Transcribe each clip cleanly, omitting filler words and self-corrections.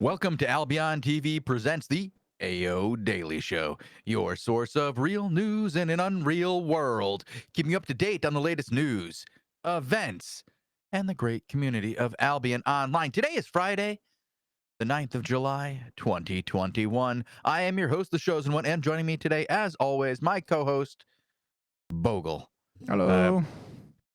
Welcome to Albion TV presents the AO Daily Show, your source of real news in an unreal world, keeping you up to date on the latest news, events, and the great community of Albion Online. Today is Friday, the 9th of July, 2021. I am your host, the Shozen One, and joining me today, as always, my co-host, Bogul. Hello.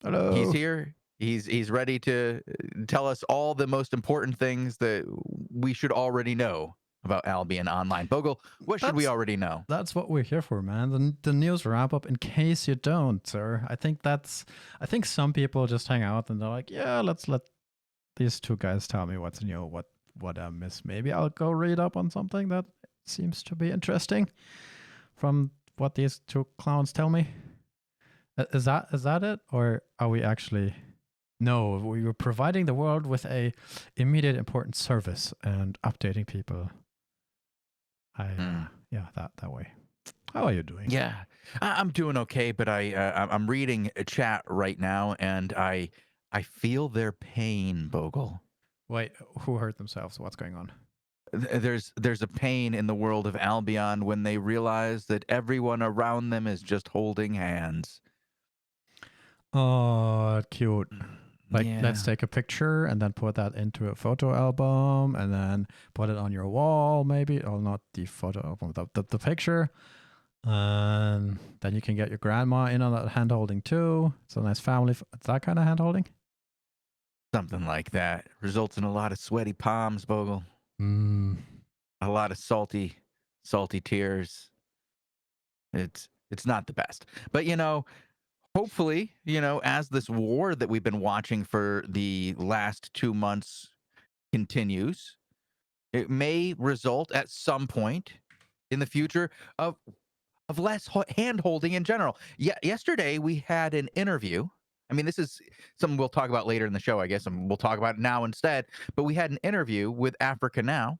Hello. He's here. He's ready to tell us all the most important things that we should already know about Albion Online. Bogul, what should we already know? That's what we're here for, man. The news wrap up. In case you don't, sir. I think some people just hang out and they're like, yeah, let's let these two guys tell me what's new, what I missed. Maybe I'll go read up on something that seems to be interesting from what these two clowns tell me. Is that it, or are we actually? No, we were providing the world with a immediate important service and updating people. Yeah, that way. How are you doing? Yeah, I'm doing okay, but I'm reading a chat right now, and I feel their pain, Bogul. Wait, who hurt themselves? What's going on? There's a pain in the world of Albion when they realize that everyone around them is just holding hands. Oh, cute. Like, let's take a picture and then put that into a photo album and then put it on your wall, maybe. Oh, not the photo album, the picture. And then you can get your grandma in on that hand holding too. It's a nice family. That kind of hand holding? Something like that. Results in a lot of sweaty palms, Bogul. A lot of salty tears. It's not the best. But, hopefully, as this war that we've been watching for the last 2 months continues, it may result at some point in the future of less hand-holding in general. Yesterday, we had an interview. I mean, this is something we'll talk about later in the show, I guess, and we'll talk about it now instead. But we had an interview with Africa Now,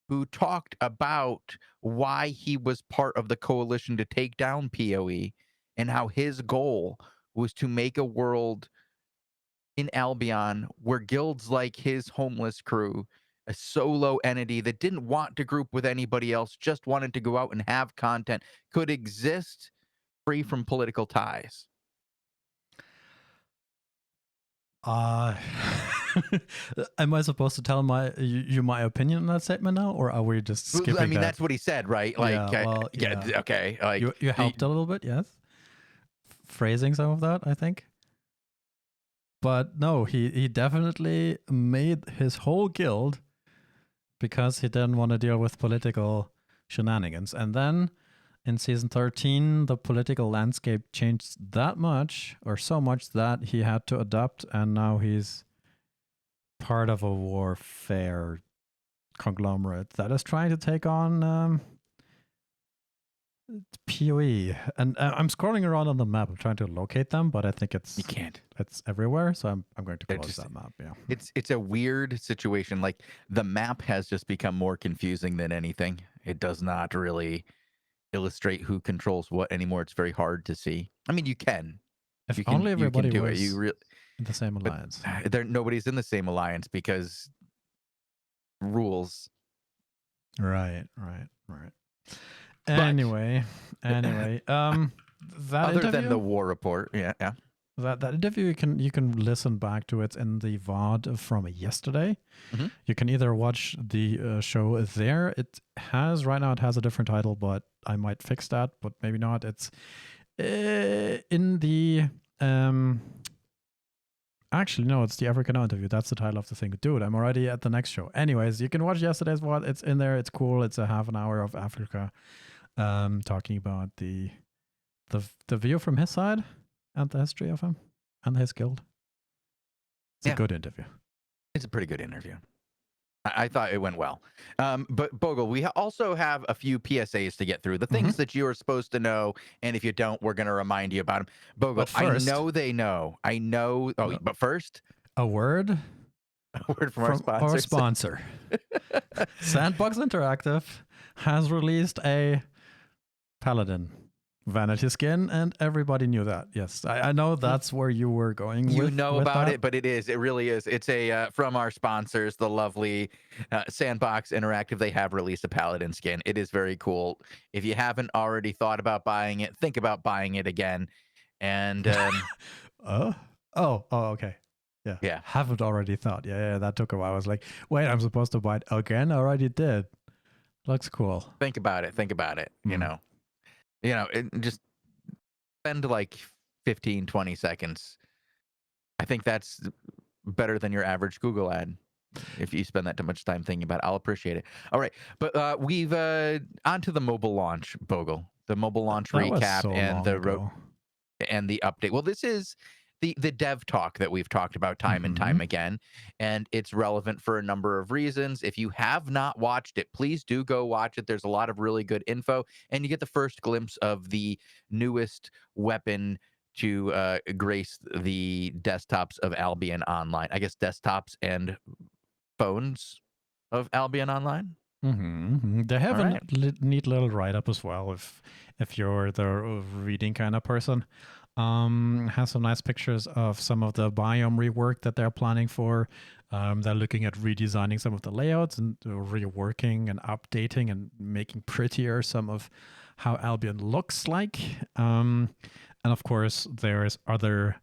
who talked about why he was part of the coalition to take down PoE and how his goal was to make a world in Albion where guilds like his homeless crew, a solo entity that didn't want to group with anybody else, just wanted to go out and have content, could exist free from political ties. Am I supposed to tell you my opinion on that statement now, or are we just skipping I mean, that's what he said, right? Like, okay. Like, you helped a little bit, yes. Phrasing some of that, I think. But no, he definitely made his whole guild because he didn't want to deal with political shenanigans. And then in season 13, the political landscape changed that much, or so much, that he had to adapt, and now he's part of a warfare conglomerate that is trying to take on PoE. And I'm scrolling around on the map. I'm trying to locate them, but I think you can't. It's everywhere, so I'm going to close that map. Yeah, it's a weird situation. Like, the map has just become more confusing than anything. It does not really illustrate who controls what anymore. It's very hard to see. I mean, you can. If only everybody do was it. in the same alliance. Nobody's in the same alliance because rules. Right. Anyway, that other interview, than the war report, yeah. That interview you can listen back to. It's in the VOD from yesterday. Mm-hmm. You can either watch the show there. It has a different title, but I might fix that, but maybe not. It's in the actually, no, it's the Africa Now interview. That's the title of the thing. Dude, I'm already at the next show. Anyways, you can watch yesterday's VOD. It's in there. It's cool. It's a half an hour of Africa, talking about the view from his side and the history of him and his guild. It's a good interview. It's a pretty good interview. I thought it went well. But Bogul, we also have a few PSAs to get through. The things that you are supposed to know, and if you don't, we're going to remind you about them. Bogul, first, I know they know. I know. Oh, but first, a word from our sponsor. Sandbox Interactive has released a Paladin vanity skin, and everybody knew that. Yes, I know that's where you were going You with know about that. it, but it really is. It's a from our sponsors, the lovely Sandbox Interactive. They have released a Paladin skin. It is very cool. If you haven't already thought about buying it, think about buying it again. And Okay. Yeah. yeah, Haven't already thought. Yeah, that took a while. I was like, wait, I'm supposed to buy it again? I already did. Looks cool. think about it. Think about it. Just spend like 15, 20 seconds. I think that's better than your average Google ad. If you spend that too much time thinking about it, I'll appreciate it. All right. But we've on to the mobile launch, Bogle. The mobile launch That was recap so and long ago. the update. Well, this is the dev talk that we've talked about time and time again, and it's relevant for a number of reasons. If you have not watched it, please do go watch it. There's a lot of really good info, and you get the first glimpse of the newest weapon to grace the desktops of Albion Online. I guess desktops and phones of Albion Online. They have All a right. neat little write up as well. If you're the reading kind of person, has some nice pictures of some of the biome rework that they're planning for. They're looking at redesigning some of the layouts and reworking and updating and making prettier some of how Albion looks like. And of course, there's other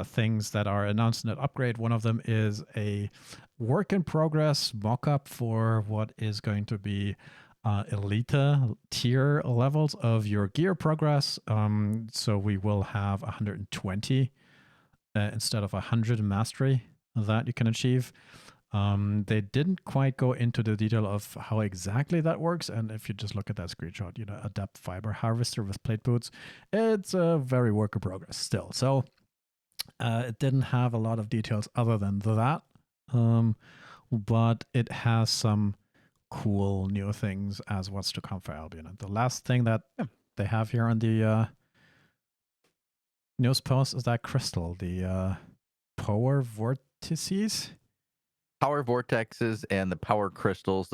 things that are announced in that upgrade. One of them is a work in progress mock-up for what is going to be elite tier levels of your gear progress. So we will have 120 instead of 100 mastery that you can achieve. They didn't quite go into the detail of how exactly that works. And if you just look at that screenshot, a depth fiber harvester with plate boots, it's a very work in progress still. So it didn't have a lot of details other than that, but it has some cool new things as what's to come for Albion. And the last thing that they have here on the news post is that crystal, the power vortices. Power vortexes and the power crystals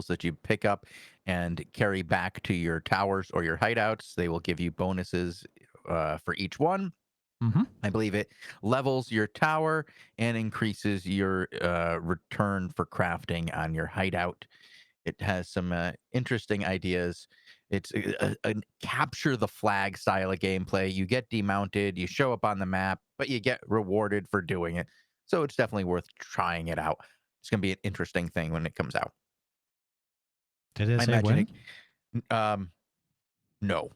that you pick up and carry back to your towers or your hideouts. They will give you bonuses for each one. I believe it levels your tower and increases your return for crafting on your hideout. It has some interesting ideas. It's a capture the flag style of gameplay. You get demounted, you show up on the map, but you get rewarded for doing it. So it's definitely worth trying it out. It's going to be an interesting thing when it comes out. Did it I say imagine when? No.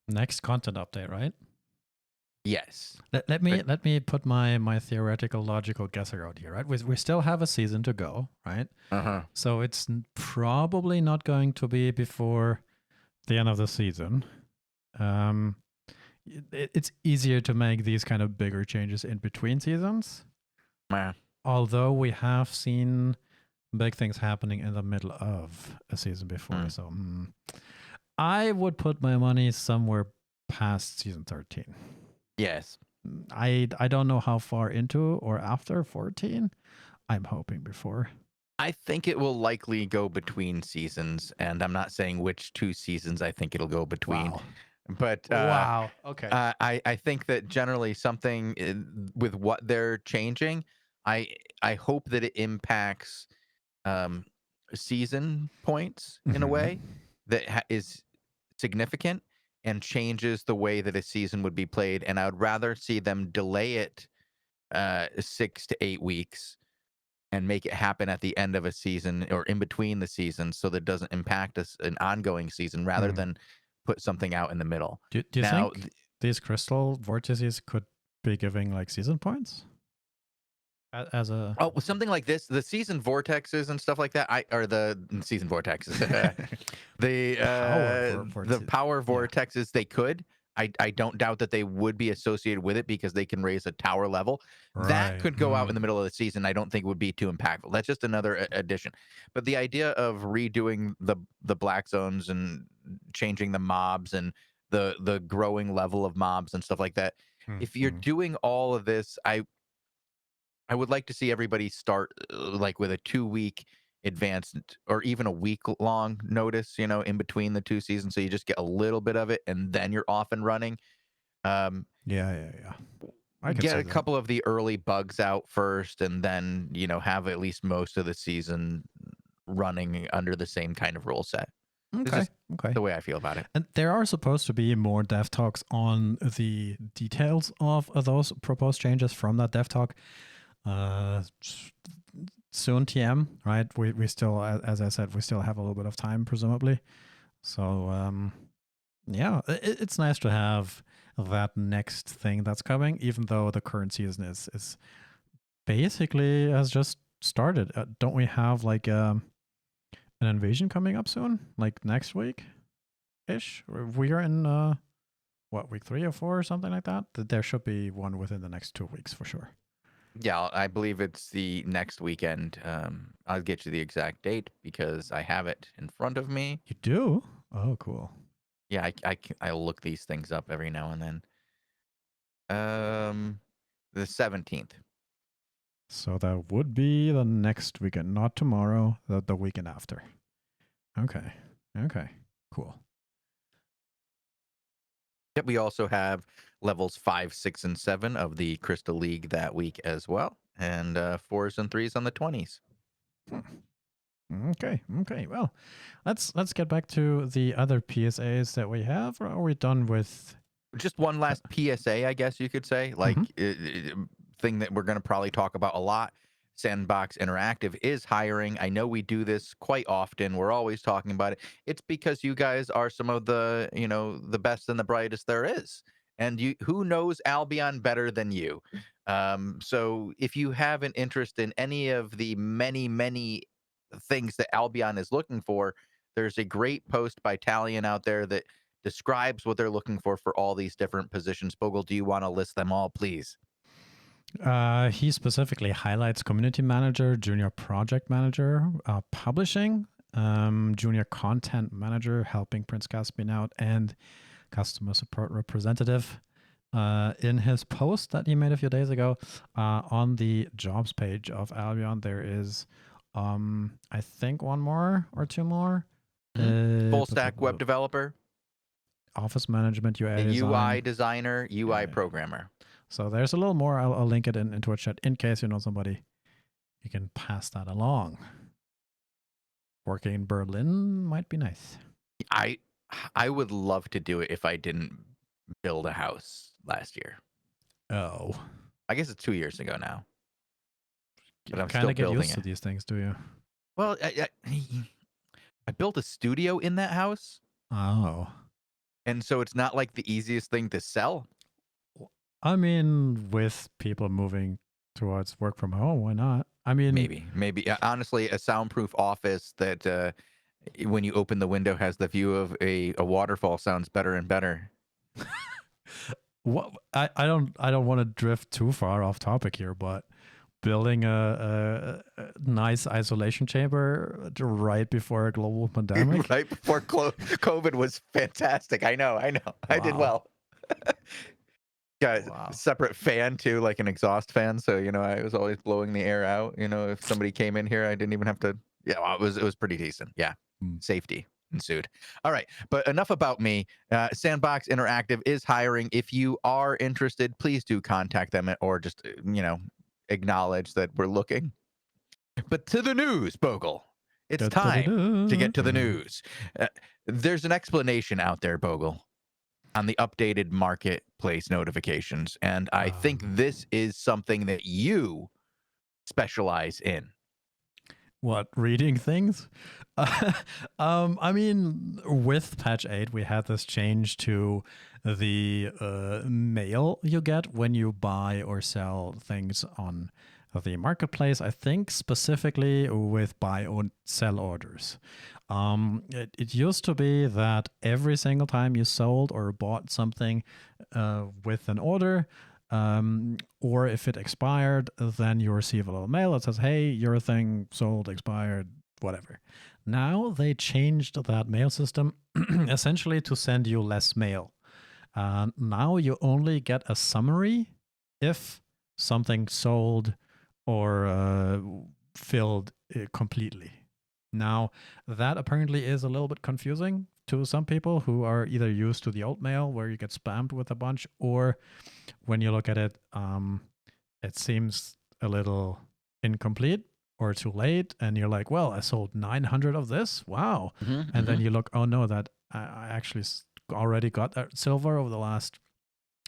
Next content update, right? Yes. Let me put my theoretical logical guesser out here, right? We still have a season to go, right? So it's probably not going to be before the end of the season. It's easier to make these kind of bigger changes in between seasons. Although we have seen big things happening in the middle of a season before. So I would put my money somewhere past season 13. Yes. I don't know how far into or after 14. I'm hoping before. I think it will likely go between seasons, and I'm not saying which two seasons I think it'll go between. Wow. But Wow. Okay. I think that generally something with what they're changing, I hope that it impacts season points in a way that is significant and changes the way that a season would be played. And I would rather see them delay it 6 to 8 weeks and make it happen at the end of a season or in between the seasons so that it doesn't impact us an ongoing season rather than put something out in the middle. Do you think these crystal vortices could be giving like season points? As a something like this, the season vortexes and stuff like that, or the season vortexes, the power vortexes, they could. I don't doubt that they would be associated with it because they can raise a tower level. Right. That could go out in the middle of the season. I don't think would be too impactful. That's just another addition. But the idea of redoing the black zones and changing the mobs and the growing level of mobs and stuff like that, if you're doing all of this, I would like to see everybody start like with a 2-week advanced or even a week long notice, in between the two seasons. So you just get a little bit of it and then you're off and running. Yeah. I can Get see a that. couple of the early bugs out first and then, have at least most of the season running under the same kind of rule set. It's just Okay. the way I feel about it. And there are supposed to be more dev talks on the details of those proposed changes from that dev talk. Soon TM, right? We still, as I said, we still have a little bit of time, presumably. So, yeah, it's nice to have that next thing that's coming, even though the current season is basically has just started. Don't we have like an invasion coming up soon, like next week ish? We are in week 3 or 4 or something like that. There should be one within the next 2 weeks for sure. Yeah, I believe it's the next weekend. I'll get you the exact date because I have it in front of me. You do? Oh, cool. Yeah, I'll look these things up every now and then. The 17th. So that would be the next weekend, not tomorrow, the weekend after. Okay. Cool. Yep, we also have levels 5, 6, and 7 of the Crystal League that week as well, and 4s and 3s on the 20s. Okay. Well, let's get back to the other PSAs that we have. Or are we done with? Just one last PSA, I guess you could say, like thing that we're going to probably talk about a lot. Sandbox Interactive is hiring. I know we do this quite often. We're always talking about it. It's because you guys are some of the, the best and the brightest there is. And who knows Albion better than you? So if you have an interest in any of the many, many things that Albion is looking for, there's a great post by Talion out there that describes what they're looking for all these different positions. Bogul, do you want to list them all, please? He specifically highlights community manager, junior project manager, publishing, junior content manager, helping Prince Caspian out, and customer support representative. In his post that he made a few days ago, on the jobs page of Albion, there is, I think, one more or two more. Full stack web developer, office management, UI UI designer, UI programmer. So there's a little more. I'll link it into a chat in case you know somebody. You can pass that along. Working in Berlin might be nice. I would love to do it if I didn't build a house last year. Oh. I guess it's 2 years ago now. But I'm kind of get used to these things, do you? Well, I built a studio in that house. Oh. And so it's not like the easiest thing to sell. I mean, with people moving towards work from home, why not? I mean, maybe. Honestly, a soundproof office that when you open the window has the view of a waterfall sounds better and better. What I don't want to drift too far off topic here, but building a nice isolation chamber right before a global pandemic, right before COVID was fantastic. I know. Wow. I did well. Got a separate fan too, like an exhaust fan. So, I was always blowing the air out. If somebody came in here, I didn't even have to. Yeah, well, it was pretty decent. Yeah. Safety ensued. All right. But enough about me. Sandbox Interactive is hiring. If you are interested, please do contact them or just, acknowledge that we're looking. But to the news, Bogul. It's time to get to the news. There's an explanation out there, Bogul, on the updated marketplace notifications. And I think this is something that you specialize in. What, reading things? I mean, with patch 8, we had this change to the mail you get when you buy or sell things on the marketplace. I think specifically with buy or sell orders. It used to be that every single time you sold or bought something with an order, or if it expired, then you receive a little mail that says, hey, your thing sold, expired, whatever. Now they changed that mail system essentially to send you less mail. Now you only get a summary if something sold or filled completely. Now, that apparently is a little bit confusing to some people who are either used to the old mail where you get spammed with a bunch, or when you look at it, it seems a little incomplete or too late. And you're like, well, I sold 900 of this. Wow. And then you look, oh no, that I actually already got that silver over the last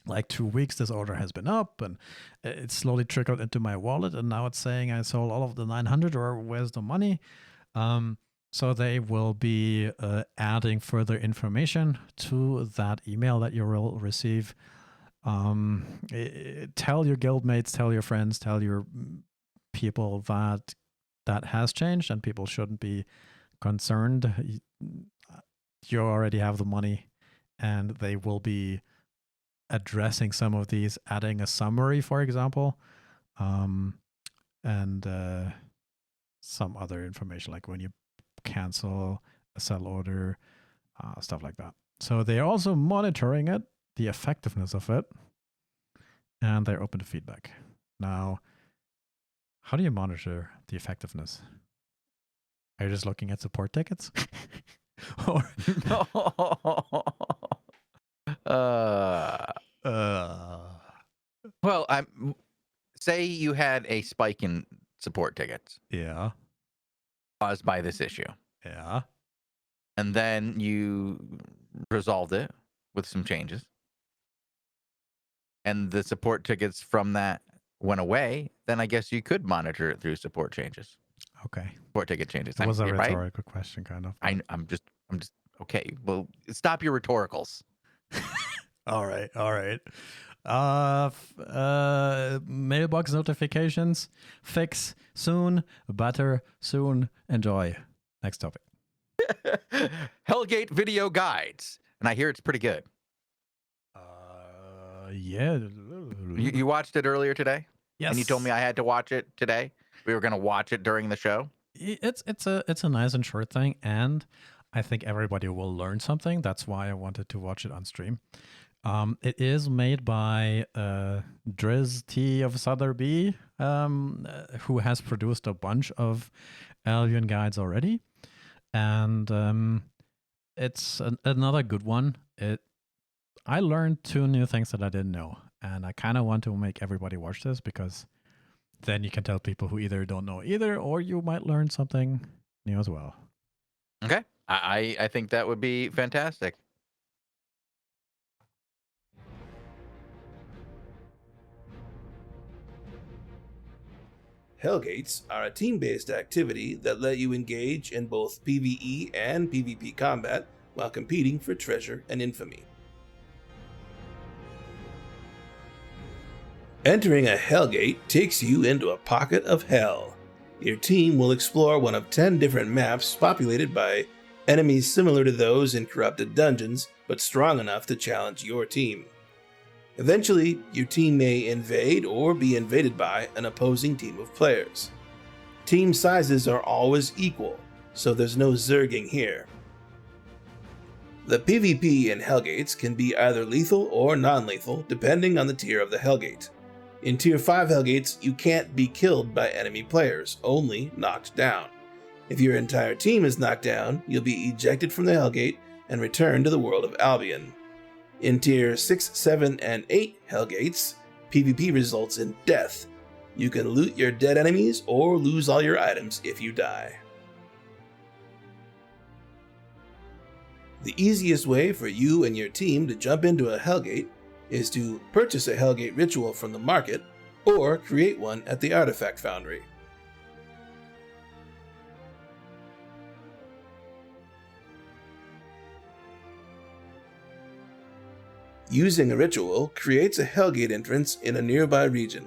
like 2 weeks. This order has been up and it slowly trickled into my wallet. And now it's saying I sold all of the 900, or where's the money? So they will be adding further information to that email that you will receive. Tell your guildmates, tell your friends, tell your people that that has changed, and people shouldn't be concerned. You already have the money, and they will be addressing some of these, adding a summary, for example, and some other information like when you cancel a sell order, stuff like that. So they're also monitoring it, the effectiveness of it, and they're open to feedback. Now, how do you monitor the effectiveness? Are you just looking at support tickets? Or well, say you had a spike in support tickets. Yeah. Caused by this issue. Yeah. And then you resolved it with some changes. And the support tickets from that went away, then I guess you could monitor it through support changes. Okay. Support ticket changes. That was a right? rhetorical question, kind of. I'm just okay. Well, stop your rhetoricals. All right. Mailbox notifications fix soon, better soon. Enjoy. Next topic. Hellgate video guides, and I hear it's pretty good. Yeah. You watched it earlier today? Yes. And you told me I had to watch it today. We were going to watch it during the show. It's a nice and short thing, and I think everybody will learn something. That's why I wanted to watch it on stream. It is made by Driz T of Sotheby, who has produced a bunch of Albion guides already, and it's another good one. I learned 2 new things that I didn't know, and I kind of want to make everybody watch this, because then you can tell people who either don't know either, or you might learn something new as well. Okay, I think that would be fantastic. Hellgates are a team-based activity that let you engage in both PvE and PvP combat while competing for treasure and infamy. Entering a Hellgate takes you into a pocket of hell. Your team will explore one of 10 different maps populated by enemies similar to those in corrupted dungeons, but strong enough to challenge your team. Eventually, your team may invade or be invaded by an opposing team of players. Team sizes are always equal, so there's no zerging here. The PvP in Hellgates can be either lethal or non-lethal, depending on the tier of the Hellgate. In Tier 5 Hellgates, you can't be killed by enemy players, only knocked down. If your entire team is knocked down, you'll be ejected from the Hellgate and returned to the world of Albion. In Tier 6, 7, and 8 Hellgates, PvP results in death. You can loot your dead enemies or lose all your items if you die. The easiest way for you and your team to jump into a Hellgate is to purchase a Hellgate ritual from the market or create one at the Artifact Foundry. Using a ritual creates a Hellgate entrance in a nearby region.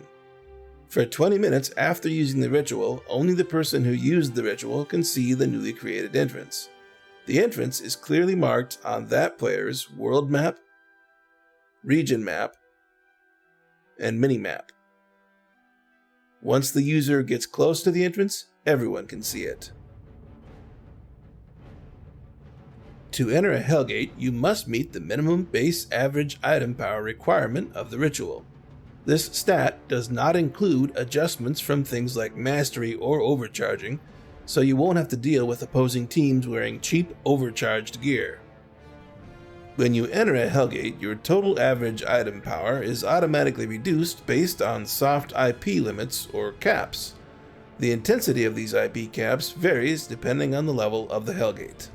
For 20 minutes after using the ritual, only the person who used the ritual can see the newly created entrance. The entrance is clearly marked on that player's world map, region map, and mini-map. Once the user gets close to the entrance, everyone can see it. To enter a Hellgate, you must meet the minimum base average item power requirement of the ritual. This stat does not include adjustments from things like mastery or overcharging, so you won't have to deal with opposing teams wearing cheap, overcharged gear. When you enter a Hellgate, your total average item power is automatically reduced based on soft IP limits or caps. The intensity of these IP caps varies depending on the level of the Hellgate.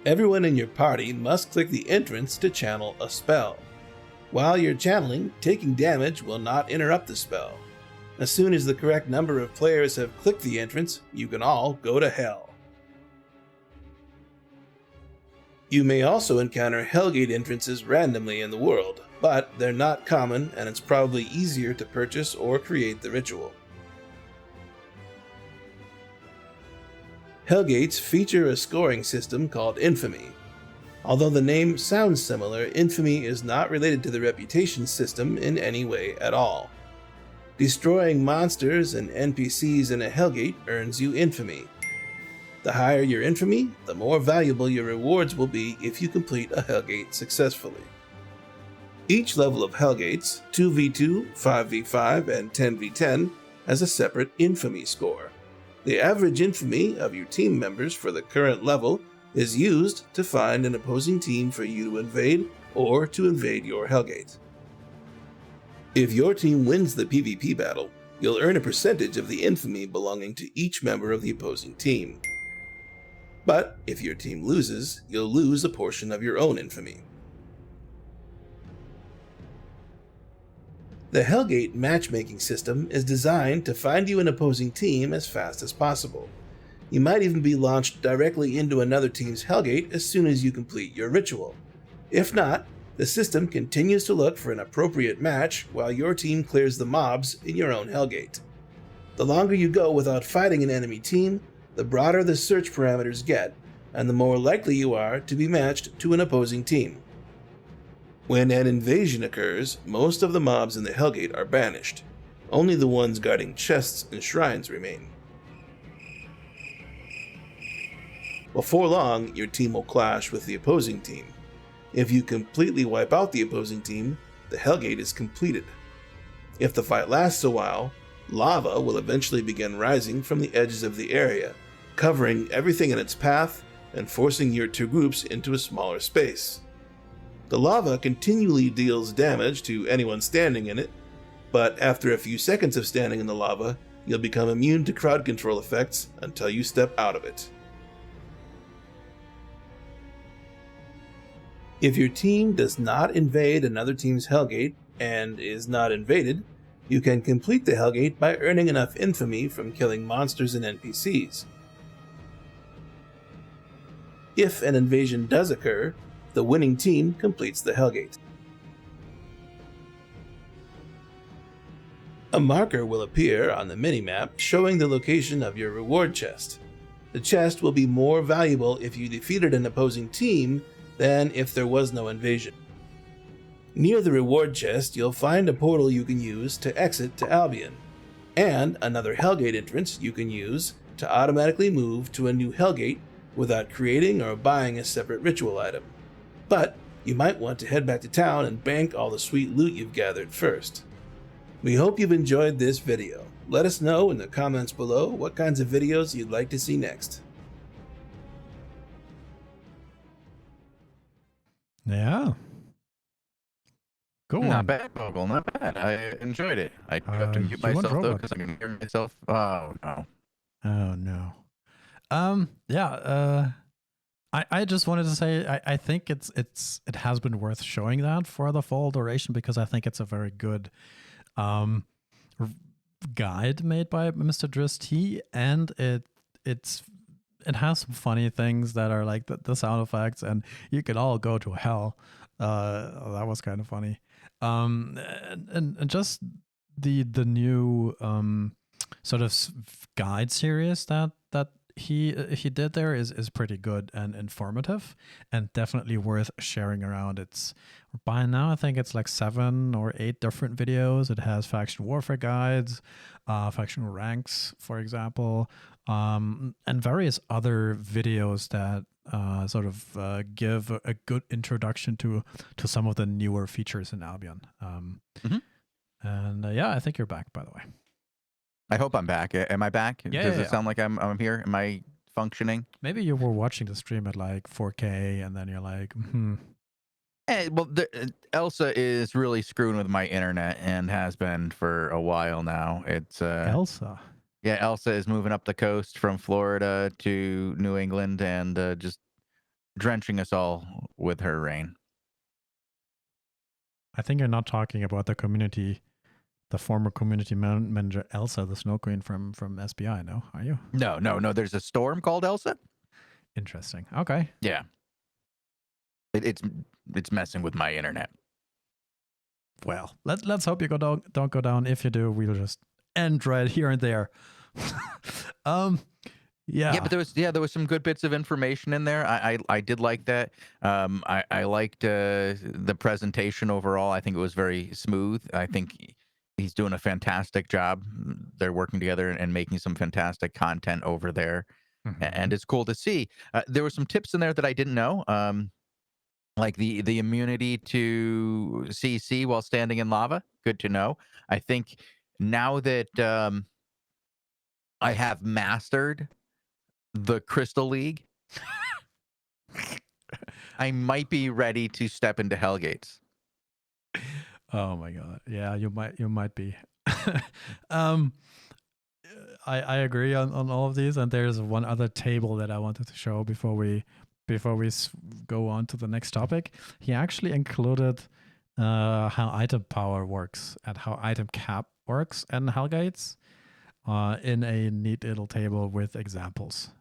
Everyone in your party must click the entrance to channel a spell. While you're channeling, taking damage will not interrupt the spell. As soon as the correct number of players have clicked the entrance, you can all go to hell. You may also encounter Hellgate entrances randomly in the world, but they're not common and it's probably easier to purchase or create the ritual. Hellgates feature a scoring system called Infamy. Although the name sounds similar, Infamy is not related to the reputation system in any way at all. Destroying monsters and NPCs in a Hellgate earns you Infamy. The higher your Infamy, the more valuable your rewards will be if you complete a Hellgate successfully. Each level of Hellgates, 2v2, 5v5, and 10v10, has a separate Infamy score. The average Infamy of your team members for the current level is used to find an opposing team for you to invade or to invade your Hellgate. If your team wins the PvP battle, you'll earn a percentage of the Infamy belonging to each member of the opposing team. But if your team loses, you'll lose a portion of your own Infamy. The Hellgate matchmaking system is designed to find you an opposing team as fast as possible. You might even be launched directly into another team's Hellgate as soon as you complete your ritual. If not, the system continues to look for an appropriate match while your team clears the mobs in your own Hellgate. The longer you go without fighting an enemy team, the broader the search parameters get, and the more likely you are to be matched to an opposing team. When an invasion occurs, most of the mobs in the Hellgate are banished. Only the ones guarding chests and shrines remain. Before long, your team will clash with the opposing team. If you completely wipe out the opposing team, the Hellgate is completed. If the fight lasts a while, lava will eventually begin rising from the edges of the area, covering everything in its path and forcing your two groups into a smaller space. The lava continually deals damage to anyone standing in it, but after a few seconds of standing in the lava, you'll become immune to crowd control effects until you step out of it. If your team does not invade another team's Hellgate and is not invaded, you can complete the Hellgate by earning enough Infamy from killing monsters and NPCs. If an invasion does occur, the winning team completes the Hellgate. A marker will appear on the minimap showing the location of your reward chest. The chest will be more valuable if you defeated an opposing team than if there was no invasion. Near the reward chest, you'll find a portal you can use to exit to Albion, and another Hellgate entrance you can use to automatically move to a new Hellgate without creating or buying a separate ritual item. But you might want to head back to town and bank all the sweet loot you've gathered first. We hope you've enjoyed this video. Let us know in the comments below what kinds of videos you'd like to see next. Yeah. Go Not on. bad, Bogul. Not bad. I enjoyed it. I have to mute you want myself though robot. because I can hear myself. Oh no. Oh no. I just wanted to say I think it has been worth showing that for the full duration because I think it's a very good guide made by Mr. Driss T, and it has some funny things that are like the sound effects, and you can all go to hell. That was kind of funny. And just the new sort of guide series that he did there is pretty good and informative and definitely worth sharing around. It's by now I think it's like 7 or 8 different videos. It has faction warfare guides, faction ranks, for example, and various other videos that sort of give a good introduction to some of the newer features in Albion. And yeah, I think you're back, by the way. I hope I'm back. Am I back? Yeah, Does yeah, it sound like I'm here? Am I functioning? Maybe you were watching the stream at like 4K, and then you're like, Well, Elsa is really screwing with my internet and has been for a while now. It's Elsa. Yeah, Elsa is moving up the coast from Florida to New England and just drenching us all with her rain. I think you're not talking about the former community manager Elsa, the Snow Queen from SBI, no? Are you? No. There's a storm called Elsa. Interesting. Okay. Yeah, it's messing with my internet. Well, let's hope you don't go down. If you do, we'll just end right here and there. Yeah. Yeah, but there was some good bits of information in there. I did like that. I liked the presentation overall. I think it was very smooth. I think he's doing a fantastic job. They're working together and making some fantastic content over there, and it's cool to see. There were some tips in there that I didn't know. Like the immunity to CC while standing in lava. Good to know. I think now that I have mastered the Crystal League, I might be ready to step into Hellgates. Oh my god. Yeah, you might be. I agree on all of these, and there's one other table that I wanted to show before we go on to the next topic. He actually included how item power works and how item cap works in Hellgates in a neat little table with examples.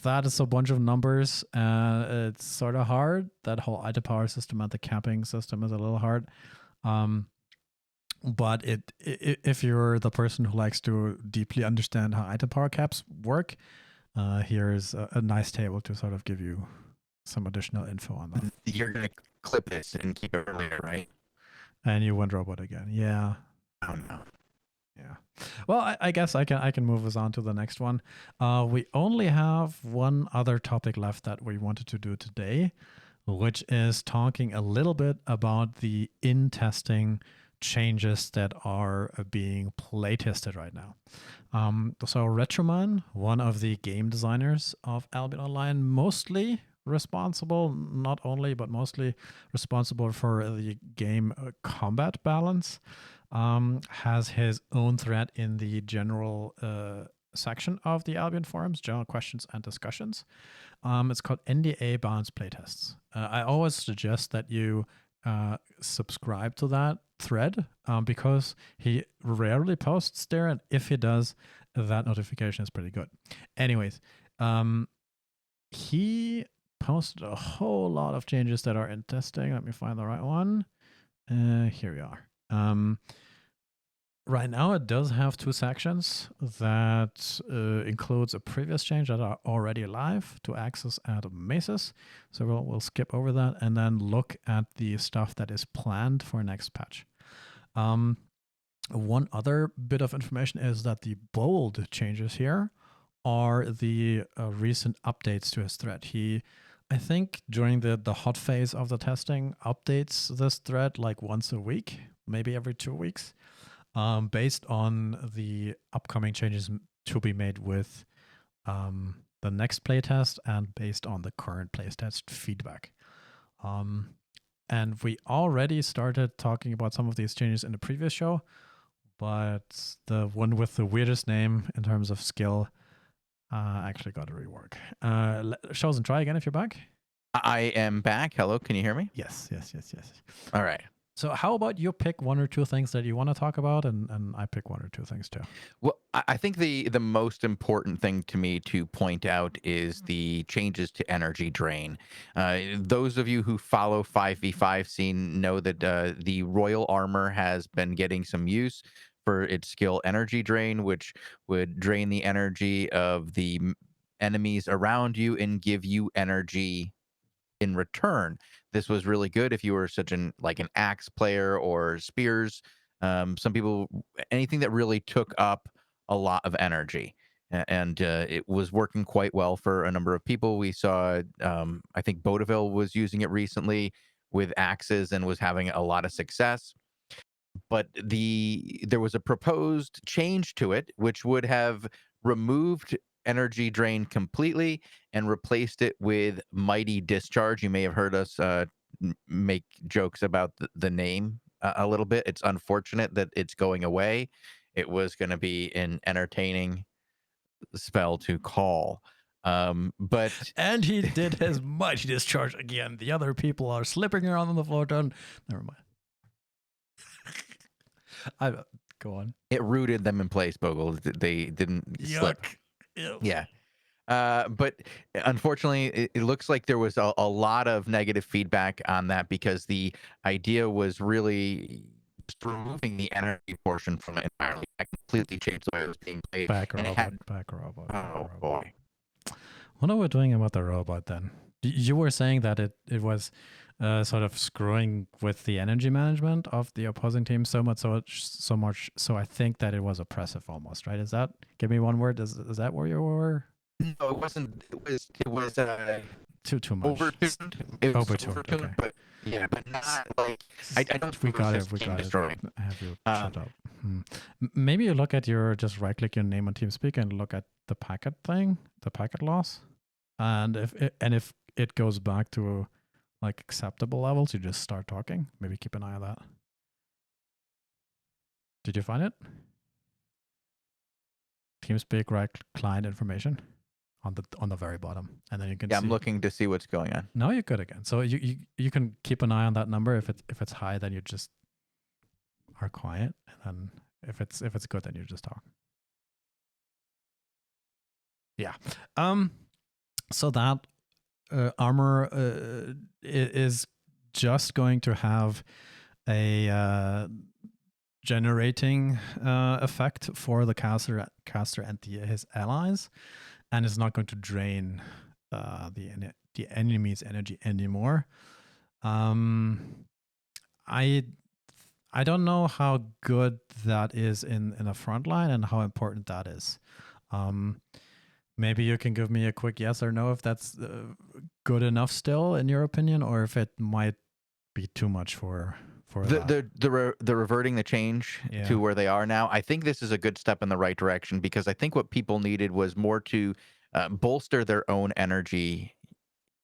That is a bunch of numbers. It's sort of hard. That whole item power system and the capping system is a little hard. But if you're the person who likes to deeply understand how item power caps work, here's a nice table to sort of give you some additional info on that. You're gonna clip this and keep it earlier, right? And you went robot again. Yeah. Oh no. Yeah. Well, I guess I can move us on to the next one. We only have one other topic left that we wanted to do today, which is talking a little bit about the in-testing changes that are being playtested right now. So Retroman, one of the game designers of Albion Online, mostly responsible, not only, but mostly responsible for the game combat balance, has his own thread in the general section of the Albion forums, general questions and discussions. It's called NDA Balance Playtests. I always suggest that you subscribe to that thread because he rarely posts there, and if he does, that notification is pretty good. Anyways, he posted a whole lot of changes that are in testing. Let me find the right one. Here we are. Right now, it does have two sections that includes a previous change that are already live to access at Mazes. So we'll skip over that and then look at the stuff that is planned for next patch. One other bit of information is that the bold changes here are the recent updates to his thread. He, I think, during the hot phase of the testing, updates this thread like once a week, maybe every 2 weeks. Based on the upcoming changes to be made with the next playtest and based on the current playtest feedback. And we already started talking about some of these changes in the previous show, but the one with the weirdest name in terms of skill actually got a rework. Shozen, try again if you're back. I am back. Hello, can you hear me? Yes. All right. So how about you pick one or two things that you want to talk about, and I pick one or two things too. Well, I think the most important thing to me to point out is the changes to energy drain. Those of you who follow 5v5 scene know that the royal armor has been getting some use for its skill energy drain, which would drain the energy of the enemies around you and give you energy in return. This was really good if you were such an axe player or spears. Some people, anything that really took up a lot of energy, and it was working quite well for a number of people. We saw, I think Bodeville was using it recently with axes and was having a lot of success. but there was a proposed change to it, which would have removed energy drain completely and replaced it with mighty discharge. You may have heard us make jokes about the name a little bit. It's unfortunate that it's going away. It was going to be an entertaining spell to call. But And he did his mighty discharge again. The other people are slipping around on the floor. Never mind. Go on. it rooted them in place, Bogle. They didn't slip. Yuck. Yeah. But unfortunately, it looks like there was a lot of negative feedback on that because the idea was really just removing the energy portion from it entirely. That completely changed the way it was being played. Back and robot. Oh, boy. What are we doing about the robot then? You were saying that it was sort of screwing with the energy management of the opposing team so much. So I think that it was oppressive almost, right? Is that? Give me one word. Is that where you were? No, it wasn't. It was too much. Overtuned. It was Overtuned, overtuned, okay. but yeah, but not like I don't. We think got was it. We just got destroying. it. Have you shut up? Maybe you look at just right click your name on TeamSpeak and look at the packet thing, the packet loss, and if it goes back to like acceptable levels, you just start talking. Maybe keep an eye on that. Did you find it? TeamSpeak right client information on the very bottom, and then you can. Yeah, see. I'm looking to see what's going on. No, you're good again. So you can keep an eye on that number. If it's high, then you just are quiet, and then if it's good, then you just talk. Yeah. So that armor is just going to have a generating effect for the caster and his allies, and it's not going to drain the enemy's energy anymore. I don't know how good that is in a front line and how important that is. Maybe you can give me a quick yes or no if that's good enough still in your opinion, or if it might be too much for the reverting the change to where they are now. I think this is a good step in the right direction because I think what people needed was more to bolster their own energy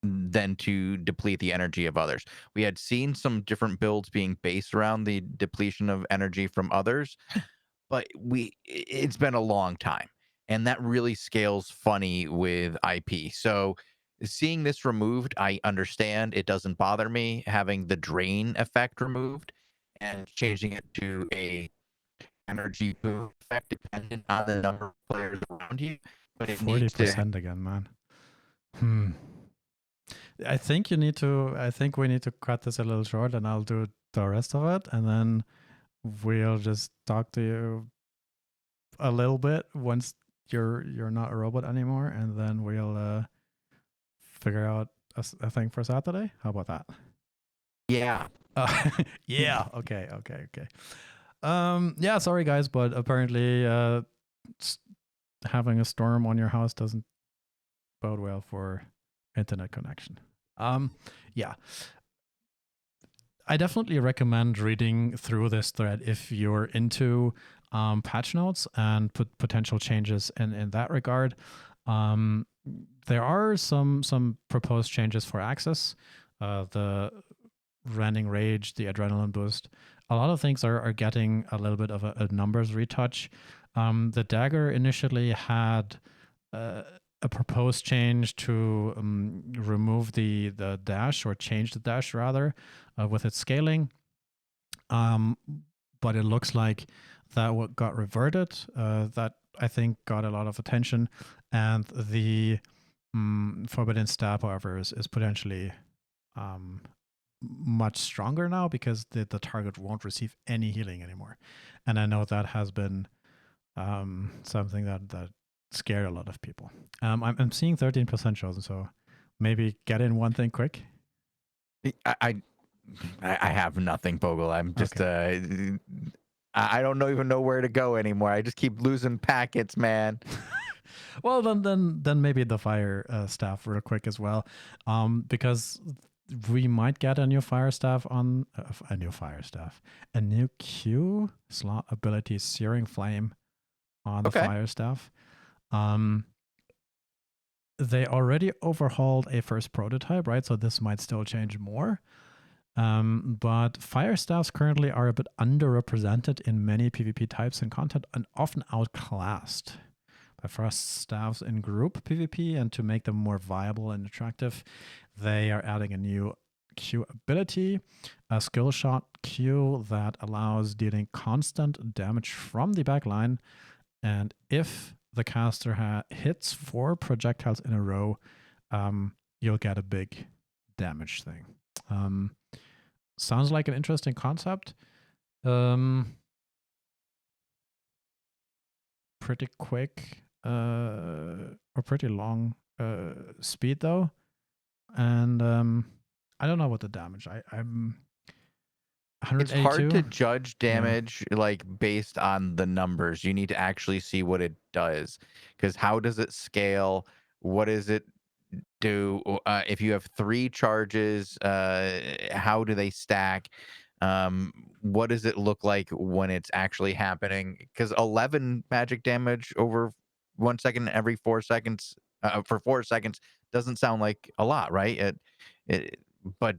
than to deplete the energy of others. We had seen some different builds being based around the depletion of energy from others, but it's been a long time, and that really scales funny with IP. So seeing this removed, I understand. It doesn't bother me having the drain effect removed and changing it to a energy boom effect dependent on the number of players around you. But it needs to 40% again, man. I think we need to cut this a little short, and I'll do the rest of it, and then we'll just talk to you a little bit once you're not a robot anymore, and then we'll figure out a thing for Saturday. How about that? Yeah. Yeah. Okay. Yeah. Sorry, guys, but apparently, having a storm on your house doesn't bode well for internet connection. Yeah. I definitely recommend reading through this thread if you're into patch notes and potential changes in that regard. There are some proposed changes for access, the running rage, the adrenaline boost. A lot of things are getting a little bit of a numbers retouch. The dagger initially had a proposed change to remove the dash, or change the dash rather, with its scaling. But it looks like that got reverted. That I think got a lot of attention, and the Forbidden Stab, however, is potentially much stronger now because the target won't receive any healing anymore. And I know that has been something that scared a lot of people. I'm seeing 13% chosen, so maybe get in one thing quick. I have nothing, Bogle. I'm just Okay. I don't even know where to go anymore. I just keep losing packets, man. Well, then maybe the fire staff real quick as well, because we might get a new fire staff on a new Q slot ability, Searing Flame on the Okay. fire staff. They already overhauled a first prototype, right? So this might still change more. But fire staffs currently are a bit underrepresented in many PvP types and content, and often outclassed by frost staffs in group PvP. And to make them more viable and attractive, they are adding a new Q ability, a skill shot Q that allows dealing constant damage from the backline. And if the caster hits 4 projectiles in a row, you'll get a big damage thing. Sounds like an interesting concept. Pretty quick or pretty long speed though. And I don't know what the damage. I'm It's hard 182. to judge damage like based on the numbers. You need to actually see what it does, because how does it scale? What does it do? If you have 3 charges, how do they stack? What does it look like when it's actually happening? Because 11 magic damage over 1 second every 4 seconds for 4 seconds doesn't sound like a lot, right? But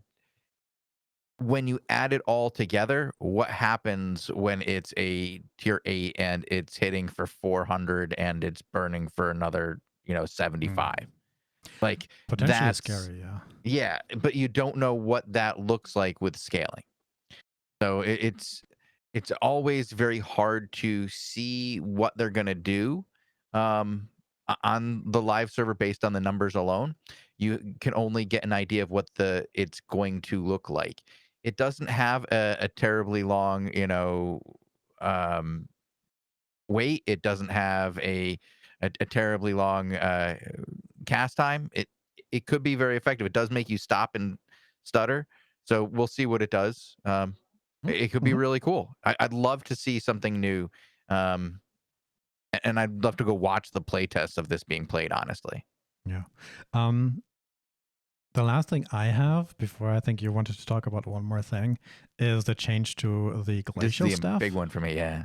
when you add it all together, what happens when it's a tier 8 and it's hitting for 400 and it's burning for another, 75? Like, Potentially that's scary, yeah. Yeah, but you don't know what that looks like with scaling. So it's always very hard to see what they're going to do on the live server based on the numbers alone. You can only get an idea of what it's going to look like. It doesn't have a terribly long, wait. It doesn't have a terribly long cast time. It could be very effective. It does make you stop and stutter. So we'll see what it does. It could be really cool. I'd love to see something new. And I'd love to go watch the playtest of this being played, honestly. Yeah. The last thing I have before I think you wanted to talk about one more thing is the change to the glacial This is the staff. big one for me, yeah.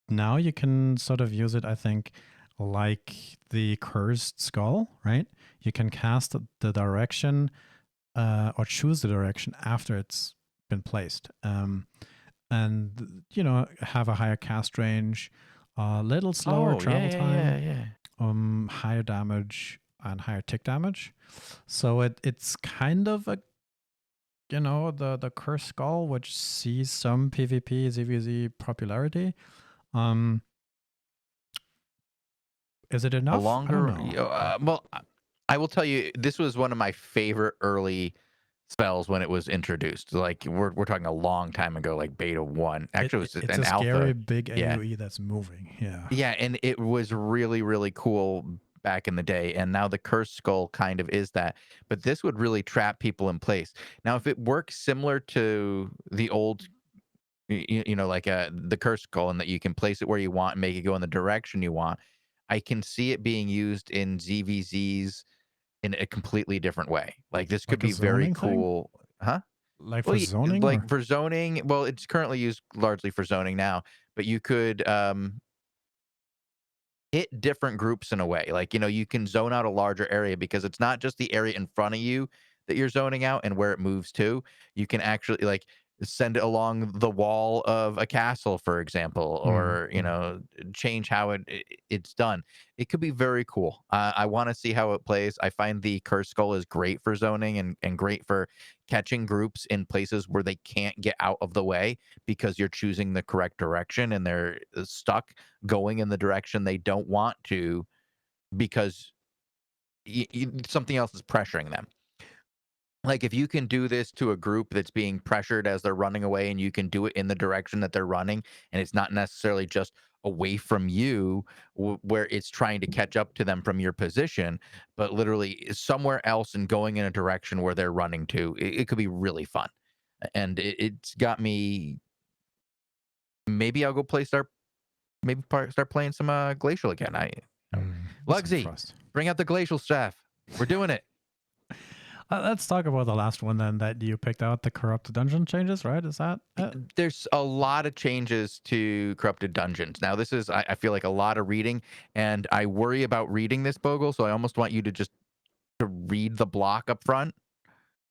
Now you can sort of use it, I think, like the cursed skull, right? You can cast the direction or choose the direction after it's been placed. And, have a higher cast range, a little slower travel time, higher damage, and higher tick damage. So it's kind of a, the cursed skull, which sees some PvP, ZVZ popularity. Is it enough? A longer, I don't know. well, I will tell you, this was one of my favorite early spells when it was introduced. Like we're talking a long time ago, like beta 1. Actually, it was it's an a alpha. scary big Yeah. AoE that's moving. Yeah. Yeah, and it was really, really cool back in the day. And now the cursed skull kind of is that. But this would really trap people in place. Now, if it works similar to the old, like the cursed skull, and that you can place it where you want and make it go in the direction you want, I can see it being used in ZVZs in a completely different way. Like this could Like a be very zoning thing? cool. Huh? Like Well, for zoning? like or- for zoning, well, it's currently used largely for zoning now, but you could hit different groups in a way. Like, you can zone out a larger area because it's not just the area in front of you that you're zoning out and where it moves to. You can actually like send it along the wall of a castle, for example, or change how it's done. It could be very cool. I want to see how it plays. I find the Curse Skull is great for zoning and great for catching groups in places where they can't get out of the way because you're choosing the correct direction and they're stuck going in the direction they don't want to because something else is pressuring them. Like if you can do this to a group that's being pressured as they're running away and you can do it in the direction that they're running and it's not necessarily just away from you where it's trying to catch up to them from your position, but literally somewhere else and going in a direction where they're running to, it could be really fun. And it's got me, maybe I'll go start playing some Glacial again. Lugsy, bring out the Glacial staff. We're doing it. Let's talk about the last one then that you picked out, the corrupted dungeon changes, right? Is that it? There's a lot of changes to corrupted dungeons. Now, this is, I feel like, a lot of reading, and I worry about reading this, Bogle, so I almost want you to just to read the block up front.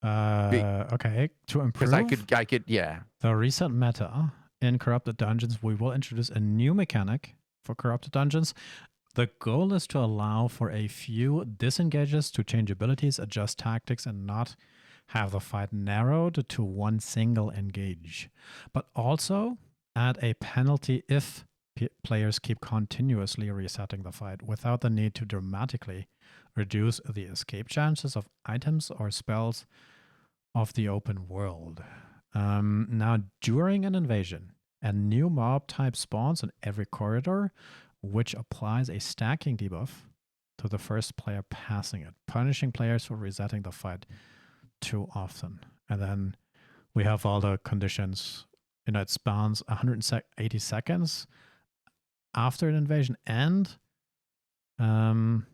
Okay. To Because improve I could, yeah. the recent meta in corrupted dungeons, we will introduce a new mechanic for corrupted dungeons. The goal is to allow for a few disengages to change abilities, adjust tactics, and not have the fight narrowed to one single engage. But also add a penalty if players keep continuously resetting the fight without the need to dramatically reduce the escape chances of items or spells of the open world. Now, during an invasion, a new mob type spawns in every corridor, which applies a stacking debuff to the first player passing it, punishing players for resetting the fight too often. And then we have all the conditions. It spawns 180 seconds after an invasion, and one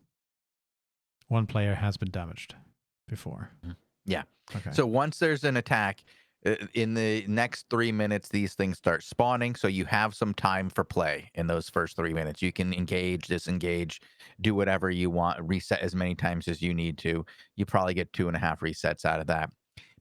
player has been damaged before. Yeah. Okay. So once there's an attack, in the next 3 minutes, these things start spawning. So you have some time for play in those first 3 minutes. You can engage, disengage, do whatever you want, reset as many times as you need to. You probably get 2.5 resets out of that.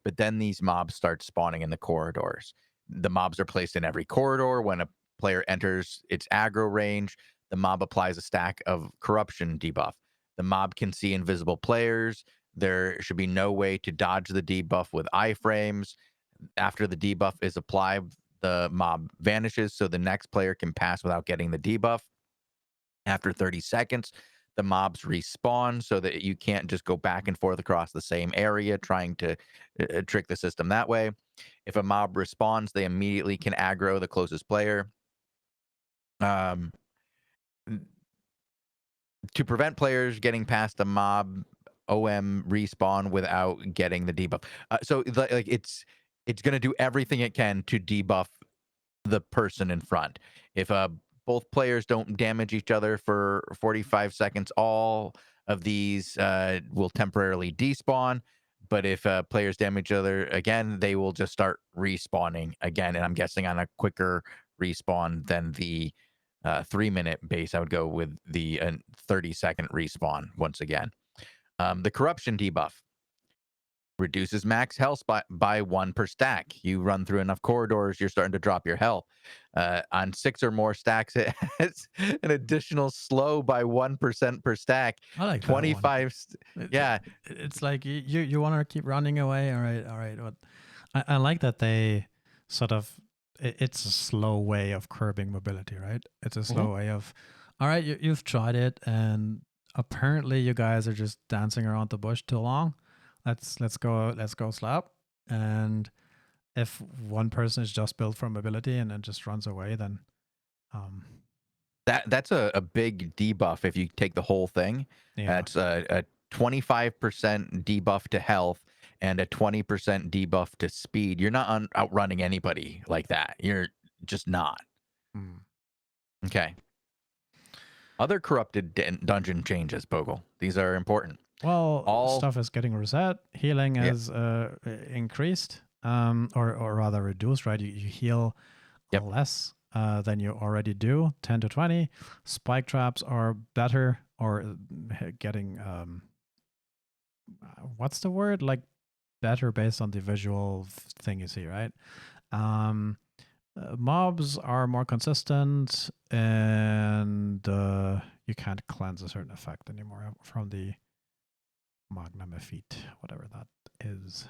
But then these mobs start spawning in the corridors. The mobs are placed in every corridor. When a player enters its aggro range, the mob applies a stack of corruption debuff. The mob can see invisible players. There should be no way to dodge the debuff with iframes. After the debuff is applied, the mob vanishes, so the next player can pass without getting the debuff. After 30 seconds, the mobs respawn so that you can't just go back and forth across the same area trying to trick the system that way. If a mob respawns, they immediately can aggro the closest player. To prevent players getting past a mob OM respawn without getting the debuff. So it's going to do everything it can to debuff the person in front. If both players don't damage each other for 45 seconds, all of these will temporarily despawn. But if players damage each other again, they will just start respawning again. And I'm guessing on a quicker respawn than the 3-minute base. I would go with the 30-second respawn once again. The corruption debuff reduces max health by 1 per stack. You run through enough corridors, you're starting to drop your health. On 6 or more stacks, it has an additional slow by 1% per stack. I like 25. Yeah. It's like you want to keep running away. All right. But I like that they sort of, it's a slow way of curbing mobility, right? It's a slow way of, all right, you've tried it, and apparently you guys are just dancing around the bush too long. Let's go slap. And if one person is just built for mobility and then just runs away, then that's a big debuff if you take the whole thing. yeah. That's a 25% debuff to health and a 20% debuff to speed. You're not outrunning anybody like that. You're just not. Okay. Other corrupted dungeon changes, Bogle. These are important. Well, all stuff is getting reset. Healing is increased, or rather reduced, right? You heal less than you already do, 10 to 20. Spike traps are better, or getting, what's the word? Like better based on the visual thing you see, right? Mobs are more consistent, and you can't cleanse a certain effect anymore from the Magnum Effete, whatever that is.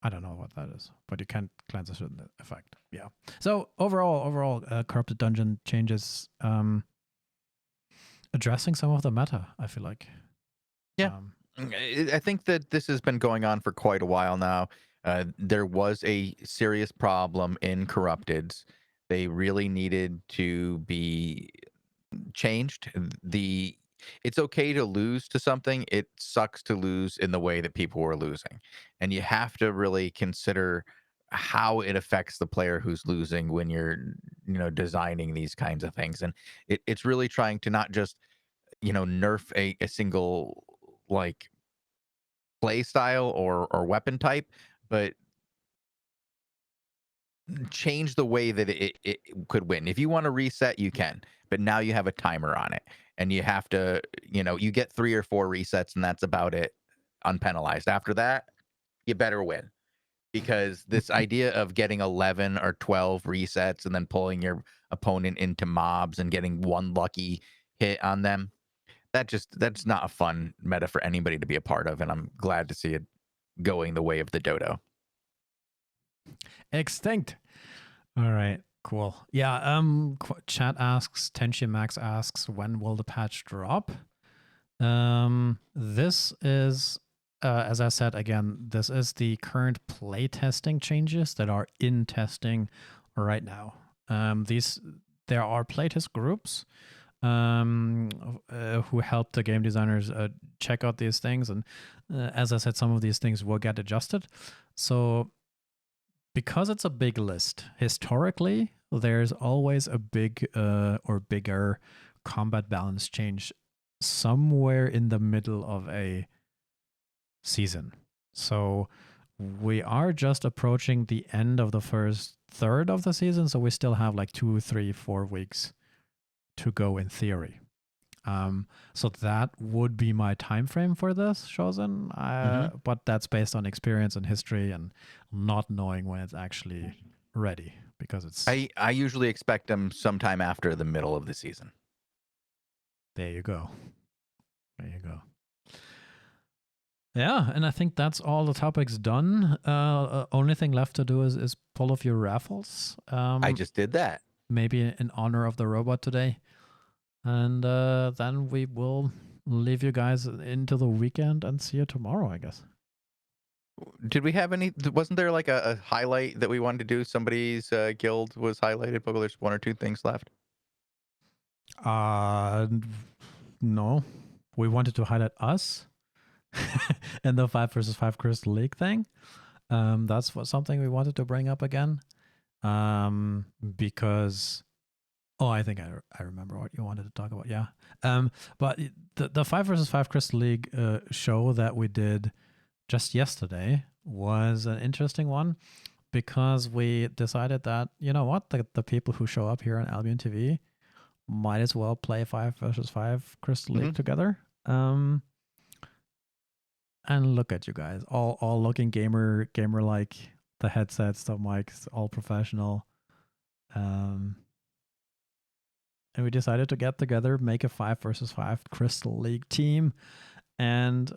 I don't know what that is, but you can't cleanse a certain effect. Yeah. So overall, corrupted dungeon changes, addressing some of the meta, I feel like. Yeah. I think that this has been going on for quite a while now. There was a serious problem in Corrupteds. They really needed to be changed. It's okay to lose to something. It sucks to lose in the way that people were losing. And you have to really consider how it affects the player who's losing when you're, designing these kinds of things. And it's really trying to not just, nerf a single, like, play style or weapon type, but change the way that it could win. If you want to reset, you can, but now you have a timer on it, and you have to, you get 3 or 4 resets, and that's about it, unpenalized. After that, you better win, because this idea of getting 11 or 12 resets and then pulling your opponent into mobs and getting one lucky hit on them, that's not a fun meta for anybody to be a part of, and I'm glad to see it going the way of the dodo. Extinct. All right, cool. Yeah, chat asks, Tenshi Max asks, when will the patch drop? This is, as I said, again, this is the current play testing changes that are in testing right now. There are playtest groups who help the game designers check out these things, and as I said, some of these things will get adjusted. So because it's a big list, historically, there's always a big or bigger combat balance change somewhere in the middle of a season. So we are just approaching the end of the first third of the season, so we still have like 2, 3, 4 weeks to go in theory. So that would be my time frame for this, Shozen. But that's based on experience and history and not knowing when it's actually ready, because it's... I usually expect them sometime after the middle of the season. There you go. There you go. Yeah, and I think that's all the topics done. Only thing left to do is pull off your raffles. I just did that. Maybe in honor of the robot today. And then we will leave you guys into the weekend and see you tomorrow, I guess. Did we have any? Wasn't there like a highlight that we wanted to do? Somebody's guild was highlighted. But there's 1 or 2 things left. No. We wanted to highlight us and the 5 versus 5 Crystal League thing. That's something we wanted to bring up again. Because... Oh, I think I remember what you wanted to talk about. Yeah. But the 5 versus 5 Crystal League show that we did just yesterday was an interesting one, because we decided that, you know what, the people who show up here on AlbionTV might as well play 5 versus 5 Crystal League together. And look at you guys, all looking gamer like, the headsets, the mics, all professional. And we decided to get together, make a 5 versus 5 Crystal League team, and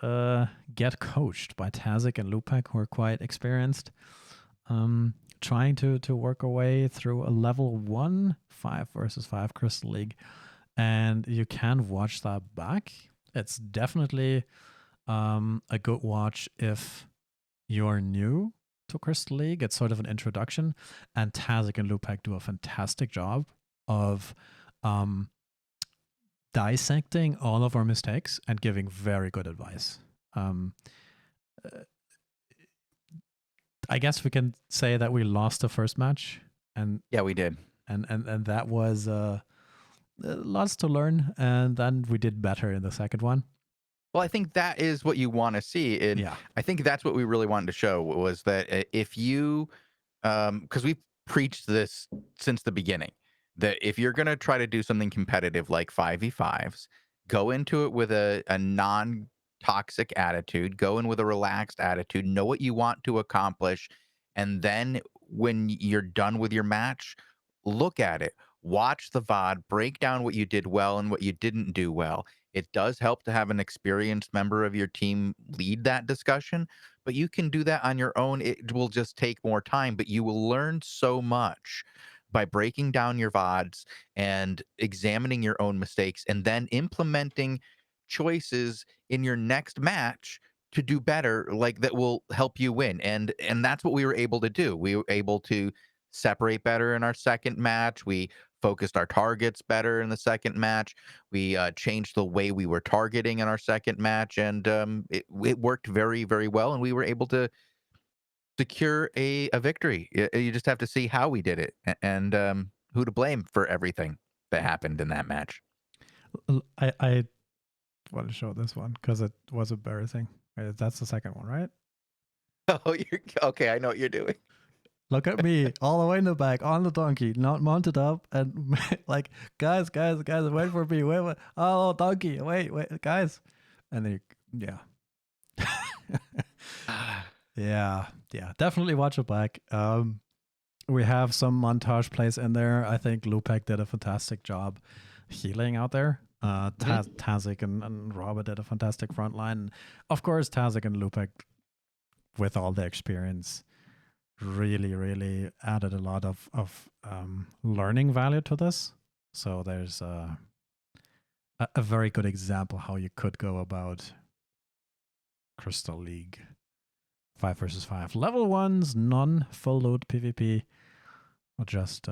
get coached by Tazik and Lupak, who are quite experienced, trying to work our way through a level 1 5 versus 5 Crystal League. And you can watch that back. It's definitely a good watch if you're new to Crystal League. It's sort of an introduction, and Tazik and Lupak do a fantastic job of dissecting all of our mistakes and giving very good advice. I guess we can say that we lost the first match, and yeah, we did, and that was lots to learn, and then we did better in the second one. Well, I think that is what you want to see, and yeah. I think that's what we really wanted to show, was that if you, because we preached this since the beginning, that if you're going to try to do something competitive like 5v5s, go into it with a non-toxic attitude, go in with a relaxed attitude, know what you want to accomplish, and then when you're done with your match, look at it, watch the VOD, break down what you did well and what you didn't do well. It does help to have an experienced member of your team lead that discussion, but you can do that on your own. It will just take more time, but you will learn so much by breaking down your VODs and examining your own mistakes, and then implementing choices in your next match to do better, like that will help you win. And that's what we were able to do. We were able to separate better in our second match. We focused our targets better in the second match. We changed the way we were targeting in our second match, and it worked very, very well, and we were able to secure a victory. You just have to see how we did it, and who to blame for everything that happened in that match. I want to show this one because it was embarrassing. That's the second one, right? Oh, you're okay. I know what you're doing. Look at me, all the way in the back, on the donkey, not mounted up, and like, guys, wait for me, wait, oh, donkey, wait, guys, and then yeah, definitely watch it back. We have some montage plays in there. I think Lupek did a fantastic job healing out there. Tazik and Robert did a fantastic front line. Of course, Tazik and Lupek, with all the experience, really added a lot of learning value to this. So there's a very good example how you could go about Crystal League 5 versus 5 level 1s, non-full loot PvP, or just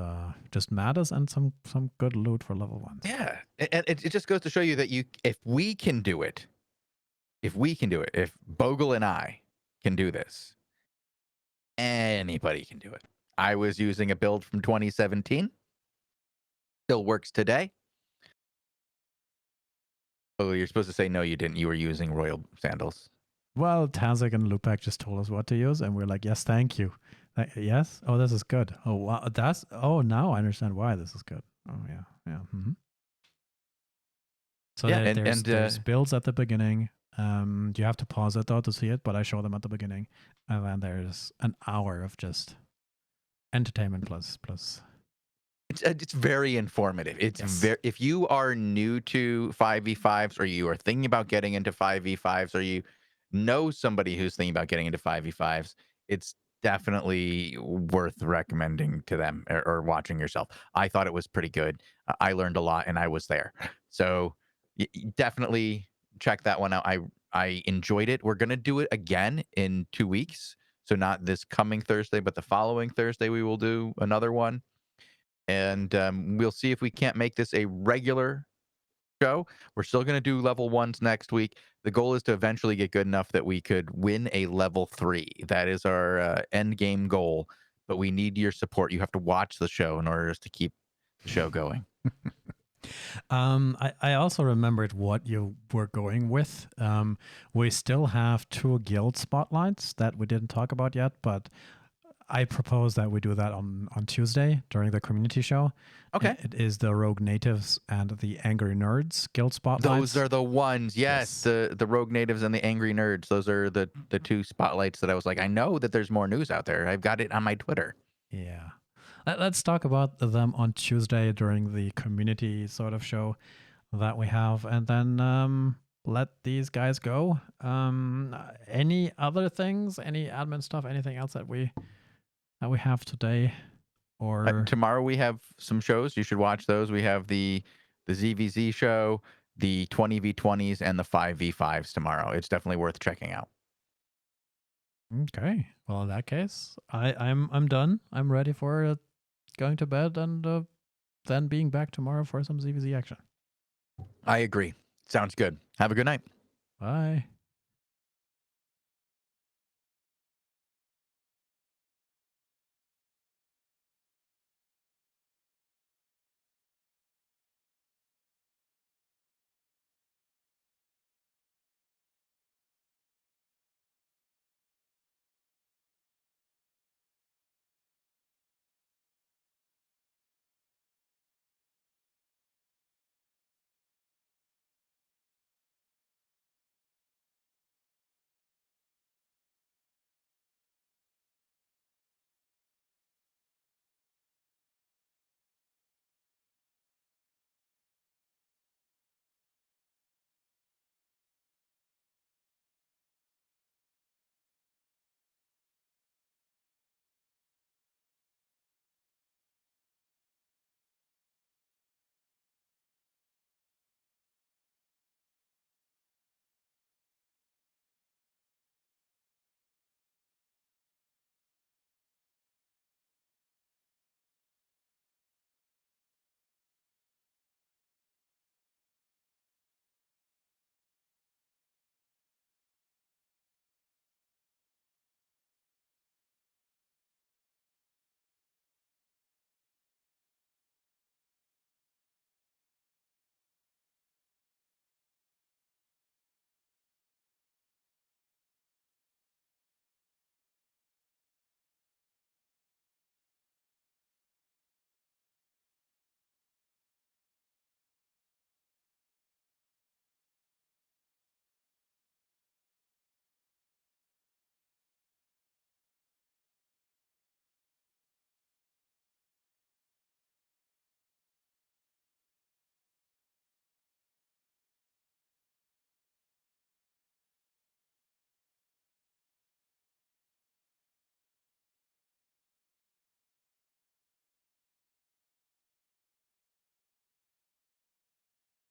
matters and some good loot for level 1s. Yeah, and it just goes to show you that if we can do it, if Bogul and I can do this, anybody can do it. I was using a build from 2017. Still works today. Oh, you're supposed to say no, you didn't. You were using royal sandals. Well, Tazik and Lupek just told us what to use, and we're like, yes, thank you. Yes? Oh, this is good. Oh, wow. Now I understand why this is good. Oh, yeah. Mm-hmm. So yeah, there's builds at the beginning. You have to pause it, though, to see it, but I show them at the beginning. And then there's an hour of just entertainment plus. It's very informative. It's if you are new to 5v5s, or you are thinking about getting into 5v5s, or you know somebody who's thinking about getting into 5v5s, it's definitely worth recommending to them, or watching yourself. I thought it was pretty good. I learned a lot, and I was there. So definitely check that one out. I enjoyed it. We're going to do it again in 2 weeks. So not this coming Thursday, but the following Thursday, we will do another one. And we'll see if we can't make this a regular show. We're still going to do level 1s next week. The goal is to eventually get good enough that we could win a level 3. That is our end game goal. But we need your support. You have to watch the show in order to keep the show going. I also remembered what you were going with. We still have 2 guild spotlights that we didn't talk about yet, but I propose that we do that on Tuesday during the community show. Okay. It is the Rogue Natives and the Angry Nerds guild spotlights. Those are the ones. Yes. The Rogue Natives and the Angry Nerds. Those are the 2 spotlights that I was like, I know that there's more news out there. I've got it on my Twitter. Yeah. Let's talk about them on Tuesday during the community sort of show that we have, and then let these guys go. Any other things? Any admin stuff? Anything else that we have today? Or tomorrow we have some shows. You should watch those. We have the ZVZ show, the 20v20s, and the 5v5s tomorrow. It's definitely worth checking out. Okay. Well, in that case, I'm done. I'm ready for going to bed and then being back tomorrow for some ZVZ action. I agree. Sounds good. Have a good night. Bye.